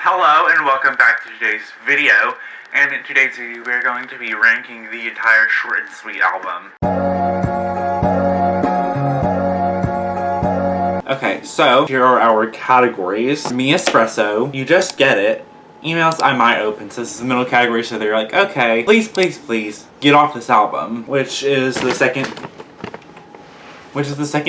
Hello and welcome back to today's video. And in today's video we're going to be ranking the entire Short and Sweet album. Okay, so here are our categories. Me Espresso, You Just Get It, Emails I Might Open. So this is the middle category, so they're like, okay, please, please, please, get off this album. Which is the second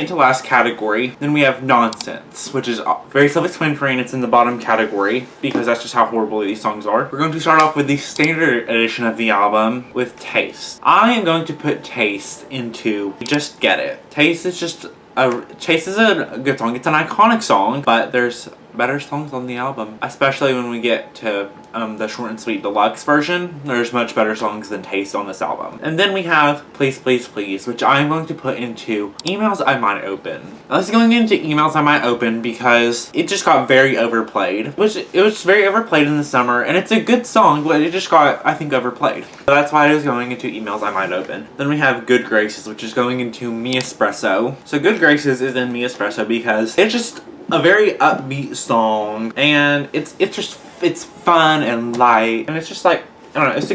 to last category. Then we have Nonsense, which is very self-explanatory and it's in the bottom category because that's just how horrible these songs are. We're going to start off with the standard edition of the album with Taste. I am going to put Taste into You Just Get It. Taste is a good song. It's an iconic song, but there's better songs on the album, especially when we get to the Short and Sweet Deluxe version. There's much better songs than Taste on this album. And then we have Please, Please, Please, which I'm going to put into Emails I Might Open. Now, this is going into Emails I Might Open because it just got very overplayed, which it was very overplayed in the summer, and it's a good song, but it just got, I think, overplayed. So that's why it is going into Emails I Might Open. Then we have Good Graces, which is going into Me Espresso. So Good Graces is in Me Espresso because it's just a very upbeat song, and it's fun and light, and it's just like, I don't know, it's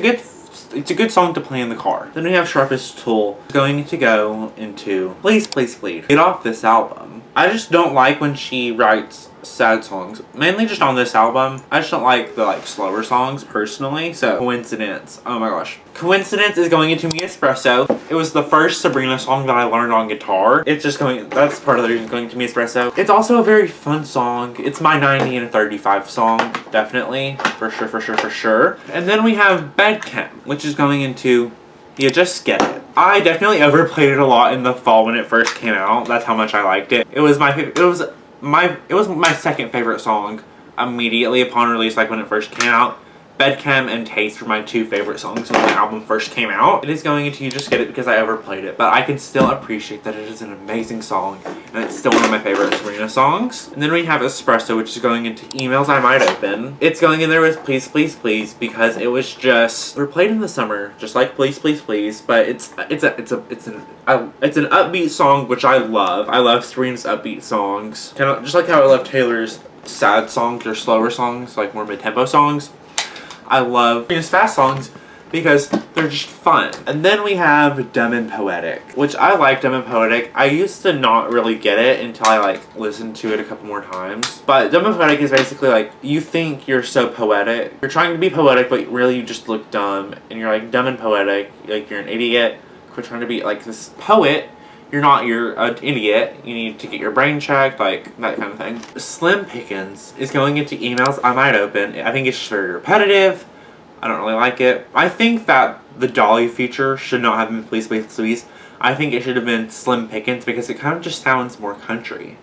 a good song to play in the car. Then we have Sharpest Tool going to go into Please, Please, Please, Get Off This Album. I just don't like when she writes sad songs, mainly just on this album. I just don't like the slower songs personally. So Coincidence, oh my gosh, Coincidence is going into Me Espresso. It was the first Sabrina song that I learned on guitar. It's just going, that's part of the reason going to Me Espresso. It's also a very fun song. It's my 90 and 35 song, definitely, for sure. And then we have Bedchem, which is going into You Just Get It. I definitely overplayed it a lot in the fall when it first came out. That's how much I liked it. It was my second favorite song immediately upon release, like when it first came out. Bedchem and Taste were my two favorite songs when the album first came out. It is going into You Just Get It because I overplayed it, but I can still appreciate that it is an amazing song, and it's still one of my favorite Sabrina songs. And then we have Espresso, which is going into Emails I Might Open. It's going in there with Please, Please, Please because it was just overplayed in the summer, just like Please, Please, Please. But it's an upbeat song, which I love. I love Sabrina's upbeat songs, kind of just like how I love Taylor's sad songs or slower songs, like more mid-tempo songs. I love Sabrina's fast songs because they're just fun. And then we have Dumb and Poetic, which I like Dumb and Poetic. I used to not really get it until I listened to it a couple more times. But Dumb and Poetic is basically you think you're so poetic. You're trying to be poetic, but really you just look dumb. And you're dumb and poetic, you're an idiot. Quit trying to be this poet. You're not, you're an idiot. You need to get your brain checked, that kind of thing. Slim Pickens is going into Emails I Might Open. I think it's just very repetitive. I don't really like it. I think that the Dolly feature should not have been Please, Please, Please. I think it should have been Slim Pickens because it kind of just sounds more country.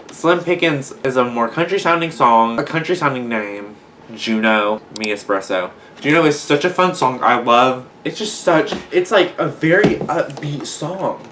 Slim Pickens is a more country sounding song, a country sounding name. Juno, Me Espresso. Juno is such a fun song. I love, it's a very upbeat song.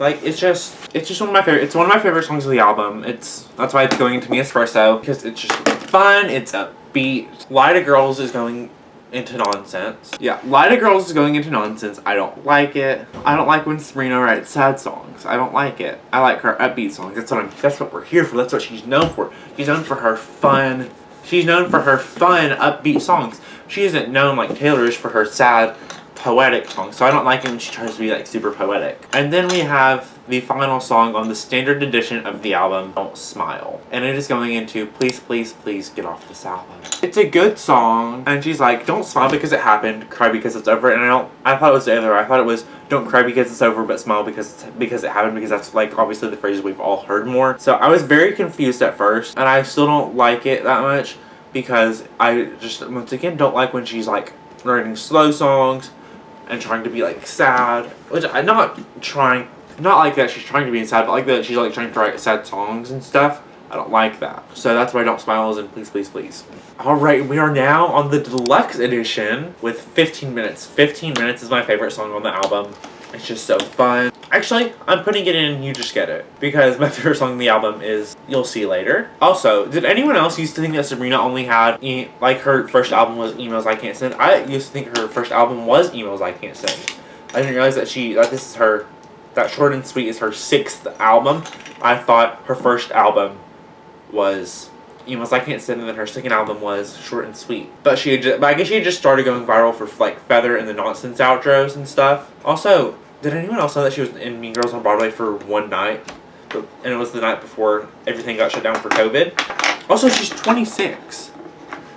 It's just one of my favorite. It's one of my favorite songs of the album. That's why it's going into Me Espresso because it's just fun. It's upbeat. Lie to Girls is going into Nonsense. Yeah, Lie to Girls is going into Nonsense. I don't like it. I don't like when Sabrina writes sad songs. I don't like it. I like her upbeat songs. That's what we're here for. That's what she's known for. She's known for her fun. She's known for her fun, upbeat songs. She isn't known like Taylor is for her sad, poetic songs, so I don't like it when she tries to be super poetic. And then we have the final song on the standard edition of the album, Don't Smile, and it is going into Please, Please, Please Get Off This Album. It's a good song, and she's like, don't smile because it happened, cry because it's over. And I thought it was the other. I thought it was don't cry because it's over, but smile because it happened, because that's obviously the phrases we've all heard more. So I was very confused at first, and I still don't like it that much because I just once again don't like when she's writing slow songs and trying to be sad, which I'm not like that she's trying to be sad, but like that she's trying to write sad songs and stuff. I don't like that. So that's why Don't Smile is in Please, Please, Please. Alright, we are now on the deluxe edition with 15 Minutes. 15 Minutes is my favorite song on the album. It's just so fun. Actually, I'm putting it in You Just Get It because my favorite song on the album is You'll See Later. Also, did anyone else used to think that Sabrina only had, her first album was Emails I Can't Send? I used to think her first album was Emails I Can't Send. I didn't realize that that Short and Sweet is her 6th album. I thought her first album was emails I Can't Stand, and then her second album was Short and Sweet. But I guess she had just started going viral for like Feather and the Nonsense outros and stuff. Also, did anyone else know that she was in Mean Girls on Broadway for one night? And it was the night before everything got shut down for COVID. Also, she's 26.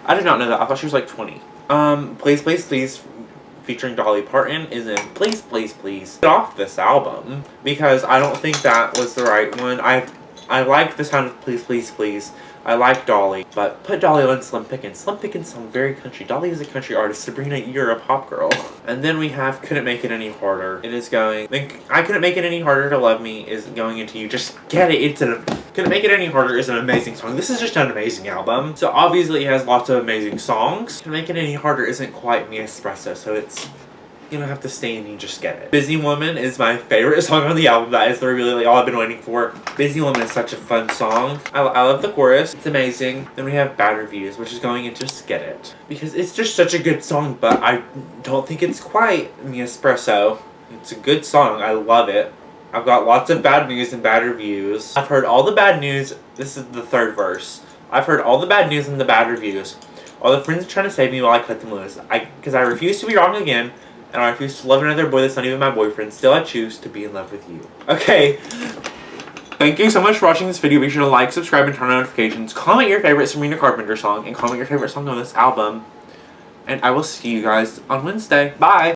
I did not know that. I thought she was like 20. Please, Please, Please, featuring Dolly Parton is in Please, Please, Please. Get off this album, because I don't think that was the right one. I like the sound of Please, Please, Please. I like Dolly, but put Dolly on Slim Pickens. Slim Pickens sound very country. Dolly is a country artist. Sabrina, you're a pop girl. And then we have Couldn't Make It Any Harder. It is going... I Couldn't Make It Any Harder to Love Me is going into You. Just get it. Couldn't Make It Any Harder is an amazing song. This is just an amazing album. So obviously it has lots of amazing songs. Couldn't Make It Any Harder isn't quite Mi Espresso, so it's... You don't have to stay and you just get it. Busy Woman is my favorite song on the album. That is really all I've been waiting for. Busy Woman is such a fun song. I love the chorus. It's amazing. Then we have Bad Reviews, which is going into Just Get It. Because it's just such a good song, but I don't think it's quite Mi Espresso. It's a good song. I love it. I've got lots of bad news and bad reviews. I've heard all the bad news. This is the third verse. I've heard all the bad news and the bad reviews. All the friends are trying to save me while I cut them loose. Because I refuse to be wrong again. And I refuse to love another boy that's not even my boyfriend. Still, I choose to be in love with you. Okay. Thank you so much for watching this video. Be sure to like, subscribe, and turn on notifications. Comment your favorite Sabrina Carpenter song. And comment your favorite song on this album. And I will see you guys on Wednesday. Bye.